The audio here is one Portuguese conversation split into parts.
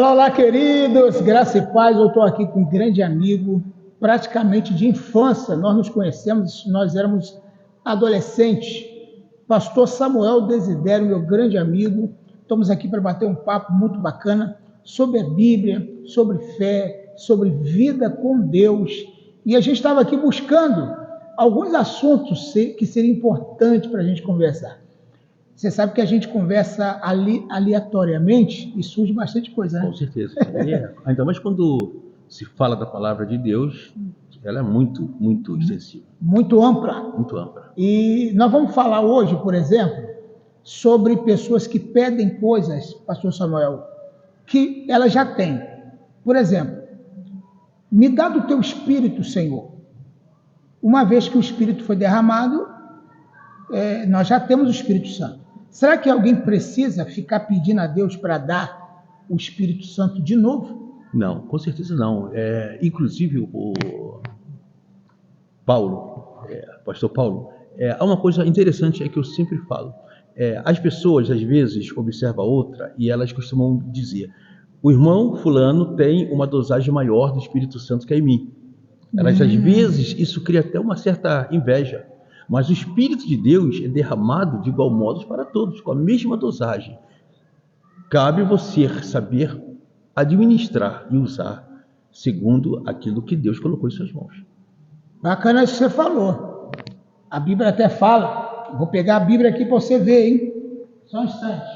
Olá, queridos, graça e paz. Eu estou aqui com um grande amigo, praticamente de infância. Nós nos conhecemos, nós éramos adolescentes. Pastor Samuel Desidério, meu grande amigo. Estamos aqui para bater um papo muito bacana sobre a Bíblia, sobre fé, sobre vida com Deus. E a gente estava aqui buscando alguns assuntos que seriam importantes para a gente conversar. Você sabe que a gente conversa aleatoriamente e surge bastante coisa, né? Com certeza. Ainda mais quando se fala da palavra de Deus, ela é muito extensiva. Muito ampla. Muito ampla. E nós vamos falar hoje, por exemplo, sobre pessoas que pedem coisas, pastor Samuel, que ela já tem. Por exemplo, me dá do teu Espírito, Senhor. Uma vez que o Espírito foi derramado, nós já temos o Espírito Santo. Será que alguém precisa ficar pedindo a Deus para dar o Espírito Santo de novo? Não, com certeza não. Inclusive, o pastor Paulo, há uma coisa interessante que eu sempre falo. As pessoas, às vezes, observam a outra e elas costumam dizer: o irmão fulano tem uma dosagem maior do Espírito Santo que em mim. Elas, às vezes, isso cria até uma certa inveja. Mas o Espírito de Deus é derramado de igual modo para todos, com a mesma dosagem. Cabe você saber administrar e usar segundo aquilo que Deus colocou em suas mãos. Bacana isso que você falou. A Bíblia até fala. Vou pegar a Bíblia aqui para você ver, hein? Só um instante.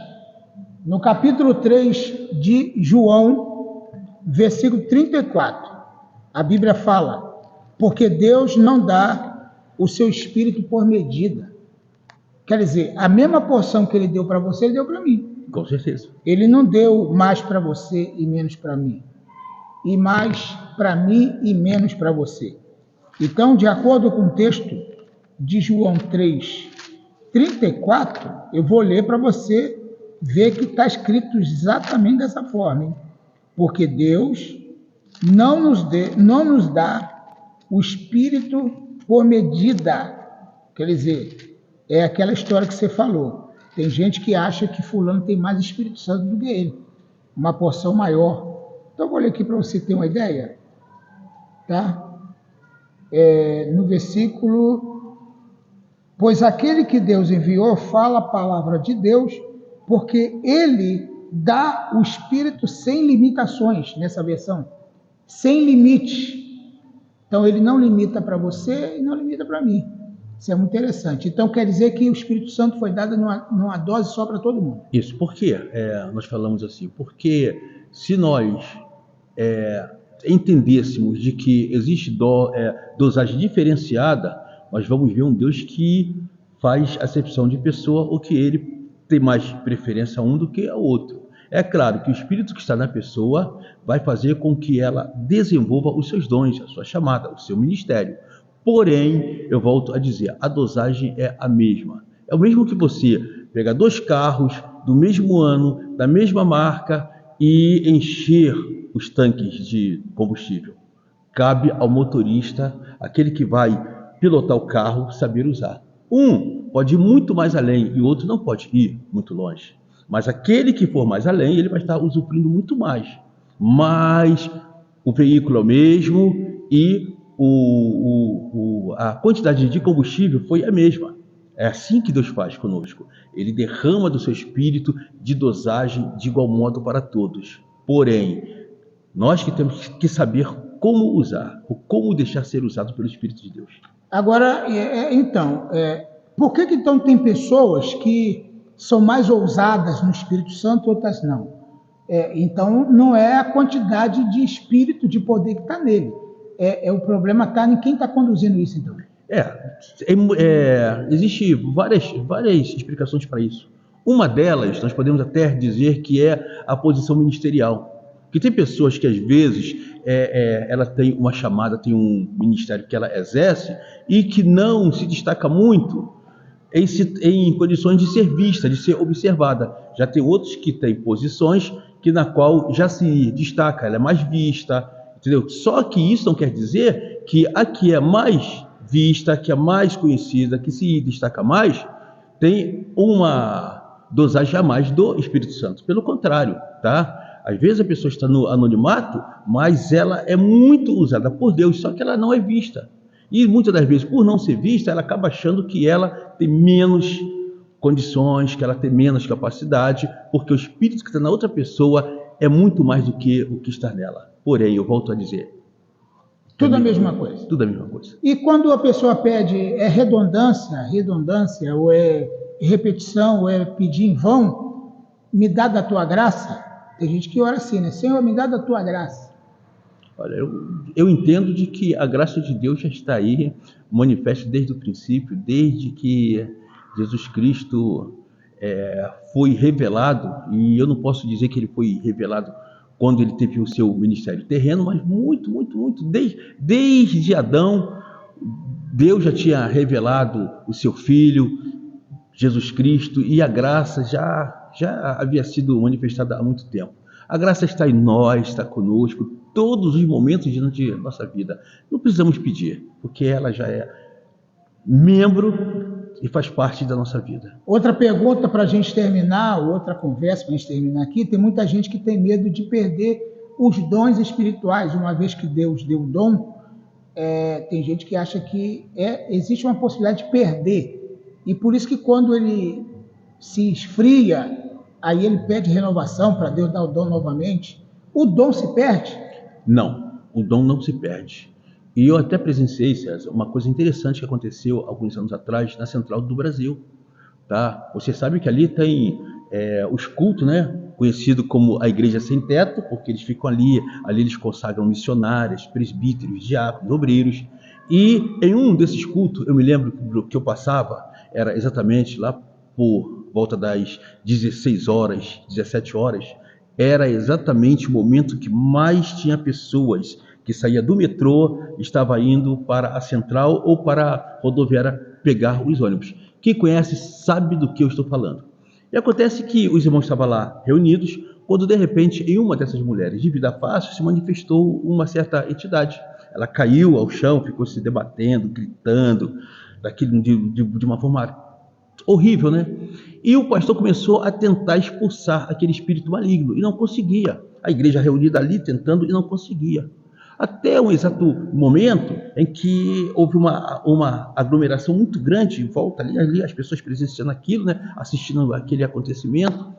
No capítulo 3 de João, versículo 34, a Bíblia fala: porque Deus não dá o seu Espírito por medida. Quer dizer, a mesma porção que Ele deu para você, Ele deu para mim. Com certeza. Ele não deu mais para você e menos para mim. E mais para mim e menos para você. Então, de acordo com o texto de João 3, 34, eu vou ler para você ver que está escrito exatamente dessa forma. Hein? Porque Deus não nos dá o Espírito por medida. Quer dizer, é aquela história que você falou. Tem gente que acha que fulano tem mais Espírito Santo do que ele. Uma porção maior. Então, eu vou ler aqui para você ter uma ideia. Tá? No versículo: pois aquele que Deus enviou fala a palavra de Deus, porque ele dá o Espírito sem limitações, nessa versão. Sem limite. Então, ele não limita para você e não limita para mim. Isso é muito interessante. Então, quer dizer que o Espírito Santo foi dado numa dose só para todo mundo. Isso. Por quê? Nós falamos assim, porque se nós entendêssemos de que existe dosagem diferenciada, nós vamos ver um Deus que faz acepção de pessoa ou que ele tem mais preferência a um do que ao outro. É claro que o Espírito que está na pessoa vai fazer com que ela desenvolva os seus dons, a sua chamada, o seu ministério. Porém, eu volto a dizer, a dosagem é a mesma. É o mesmo que você pegar 2 carros do mesmo ano, da mesma marca e encher os tanques de combustível. Cabe ao motorista, aquele que vai pilotar o carro, saber usar. Um pode ir muito mais além e o outro não pode ir muito longe. Mas aquele que for mais além, ele vai estar usufruindo muito mais. Mas o veículo é o mesmo e a quantidade de combustível foi a mesma. É assim que Deus faz conosco. Ele derrama do seu Espírito de dosagem de igual modo para todos. Porém, nós que temos que saber como usar, ou como deixar ser usado pelo Espírito de Deus. Agora, por que então tem pessoas que são mais ousadas no Espírito Santo e outras não? Então, não é a quantidade de espírito, de poder que está nele. O problema está em quem está conduzindo isso, então. Existem várias explicações para isso. Uma delas, nós podemos até dizer que é a posição ministerial. Que tem pessoas que, às vezes, ela tem uma chamada, tem um ministério que ela exerce e que não se destaca muito em condições de ser vista, de ser observada. Já tem outros que têm posições na qual já se destaca, ela é mais vista, entendeu? Só que isso não quer dizer que a que é mais vista, que é mais conhecida, que se destaca mais, tem uma dosagem a mais do Espírito Santo. Pelo contrário, tá? Às vezes a pessoa está no anonimato, mas ela é muito usada por Deus, só que ela não é vista. E muitas das vezes, por não ser vista, ela acaba achando que ela tem menos condições, que ela tem menos capacidade, porque o espírito que está na outra pessoa é muito mais do que o que está nela. Porém, eu volto a dizer, Tudo a mesma coisa. tudo a mesma coisa. E quando a pessoa pede redundância, ou é repetição, ou é pedir em vão, me dá da tua graça. Tem gente que ora assim, né? Senhor, me dá da tua graça. Olha, eu entendo de que a graça de Deus já está aí, manifesta desde o princípio, desde que Jesus Cristo foi revelado, e eu não posso dizer que ele foi revelado quando ele teve o seu ministério terreno, mas muito, desde Adão, Deus já tinha revelado o seu Filho, Jesus Cristo, e a graça já havia sido manifestada há muito tempo. A graça está em nós, está conosco, todos os momentos durante a nossa vida. Não precisamos pedir, porque ela já é membro e faz parte da nossa vida. Outra pergunta para a gente terminar, outra conversa para a gente terminar aqui, tem muita gente que tem medo de perder os dons espirituais, uma vez que Deus deu o dom, tem gente que acha que existe uma possibilidade de perder, e por isso que quando ele se esfria, aí ele pede renovação para Deus dar o dom novamente. O dom se perde? Não, o dom não se perde. E eu até presenciei, César, uma coisa interessante que aconteceu alguns anos atrás na Central do Brasil. Tá? Você sabe que ali tem os cultos, né? Conhecido como a Igreja Sem Teto, porque eles ficam ali eles consagram missionários, presbíteros, diáconos, obreiros. E em um desses cultos, eu me lembro que eu passava, era exatamente lá por volta das 16 horas, 17 horas, era exatamente o momento que mais tinha pessoas que saía do metrô, estava indo para a Central ou para a rodoviária pegar os ônibus. Quem conhece sabe do que eu estou falando. E acontece que os irmãos estavam lá reunidos, quando de repente em uma dessas mulheres de vida fácil se manifestou uma certa entidade. Ela caiu ao chão, ficou se debatendo, gritando, de uma forma horrível, né? E o pastor começou a tentar expulsar aquele espírito maligno e não conseguia. A igreja reunida ali tentando e não conseguia. Até um exato momento em que houve uma aglomeração muito grande em volta ali as pessoas presenciando aquilo, né? Assistindo aquele acontecimento,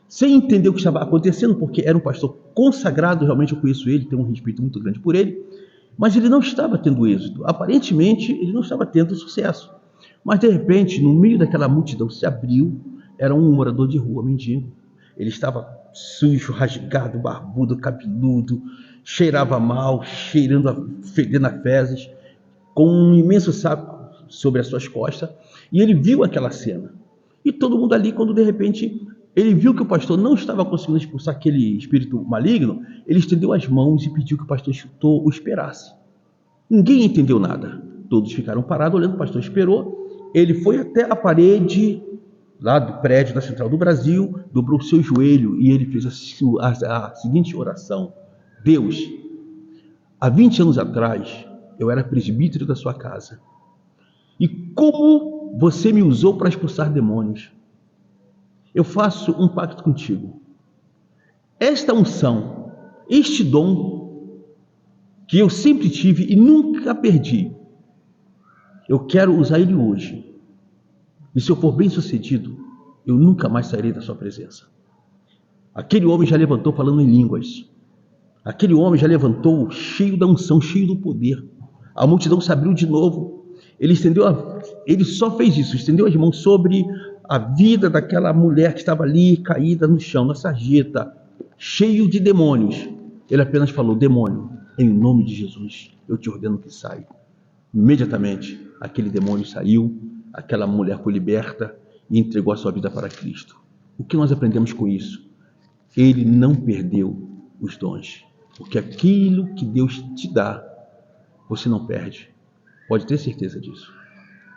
sem entender o que estava acontecendo, porque era um pastor consagrado, realmente eu conheço ele, tenho um respeito muito grande por ele, mas ele não estava tendo êxito. Aparentemente, ele não estava tendo sucesso. Mas, de repente, no meio daquela multidão se abriu, era um morador de rua, mendigo. Ele estava sujo, rasgado, barbudo, cabeludo, cheirava mal, fedendo a fezes, com um imenso saco sobre as suas costas, e ele viu aquela cena. E todo mundo ali, quando de repente ele viu que o pastor não estava conseguindo expulsar aquele espírito maligno, ele estendeu as mãos e pediu que o pastor o esperasse. Ninguém entendeu nada. Todos ficaram parados olhando, o pastor esperou. Ele foi até a parede lá do prédio da Central do Brasil, dobrou o seu joelho e ele fez a seguinte oração: Deus, há 20 anos atrás eu era presbítero da sua casa, e como você me usou para expulsar demônios, eu faço um pacto contigo. Esta unção, este dom que eu sempre tive e nunca perdi, eu quero usar ele hoje. E se eu for bem sucedido, eu nunca mais sairei da sua presença. Aquele homem já levantou falando em línguas. Aquele homem já levantou cheio da unção, cheio do poder. A multidão se abriu de novo. Ele só fez isso, estendeu as mãos sobre a vida daquela mulher que estava ali, caída no chão, na sarjeta, cheio de demônios. Ele apenas falou: demônio, em nome de Jesus, eu te ordeno que saia. Imediatamente, aquele demônio saiu, aquela mulher foi liberta e entregou a sua vida para Cristo. O que nós aprendemos com isso? Ele não perdeu os dons, porque aquilo que Deus te dá, você não perde. Pode ter certeza disso.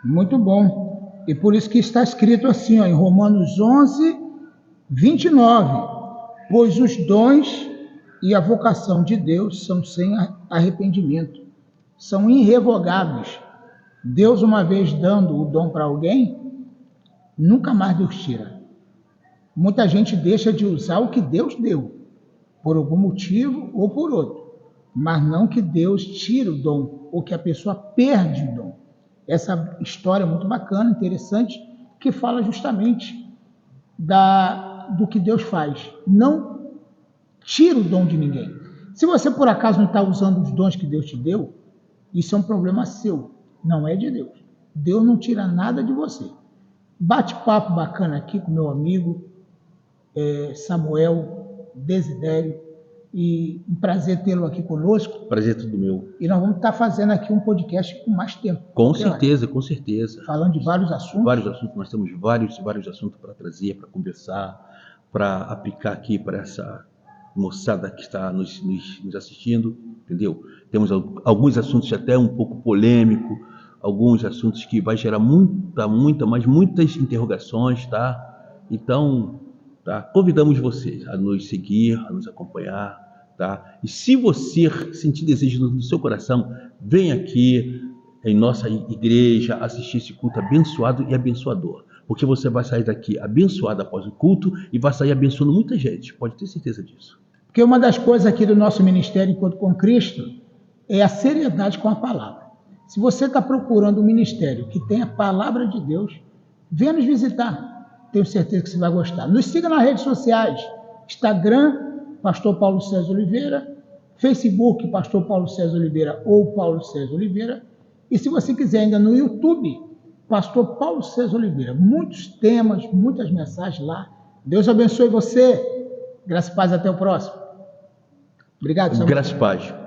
Muito bom. E por isso que está escrito assim, em Romanos 11, 29. Pois os dons e a vocação de Deus são sem arrependimento, são irrevogáveis. Deus, uma vez dando o dom para alguém, nunca mais Deus tira. Muita gente deixa de usar o que Deus deu. por algum motivo ou por outro, mas não que Deus tire o dom ou que a pessoa perde o dom. Essa história é muito bacana, interessante, que fala justamente do que Deus faz. Não tira o dom de ninguém. Se você por acaso não está usando os dons que Deus te deu, isso é um problema seu, não é de Deus. Deus não tira nada de você. Bate-papo bacana aqui com meu amigo Samuel Desidério, e um prazer tê-lo aqui conosco. Prazer é tudo meu. E nós vamos estar fazendo aqui um podcast com mais tempo. Com certeza, com certeza. Falando de vários assuntos. Vários assuntos, nós temos vários assuntos para trazer, para conversar, para aplicar aqui para essa moçada que está nos assistindo, entendeu? Temos alguns assuntos até um pouco polêmicos, alguns assuntos que vai gerar muitas interrogações, tá? Então, tá? Convidamos vocês a nos seguir, a nos acompanhar, tá? E se você sentir desejo no seu coração, vem aqui em nossa igreja assistir esse culto abençoado e abençoador, porque você vai sair daqui abençoado após o culto e vai sair abençoando muita gente, pode ter certeza disso. Porque uma das coisas aqui do nosso ministério enquanto com Cristo é a seriedade com a palavra. Se você está procurando um ministério que tenha a palavra de Deus, venha nos visitar. Tenho certeza que você vai gostar. Nos siga nas redes sociais, Instagram, Pastor Paulo César Oliveira, Facebook, Pastor Paulo César Oliveira ou Paulo César Oliveira. E se você quiser ainda no YouTube, Pastor Paulo César Oliveira. Muitos temas, muitas mensagens lá. Deus abençoe você. Graça e paz, até o próximo. Obrigado, Samuel. Graça e paz.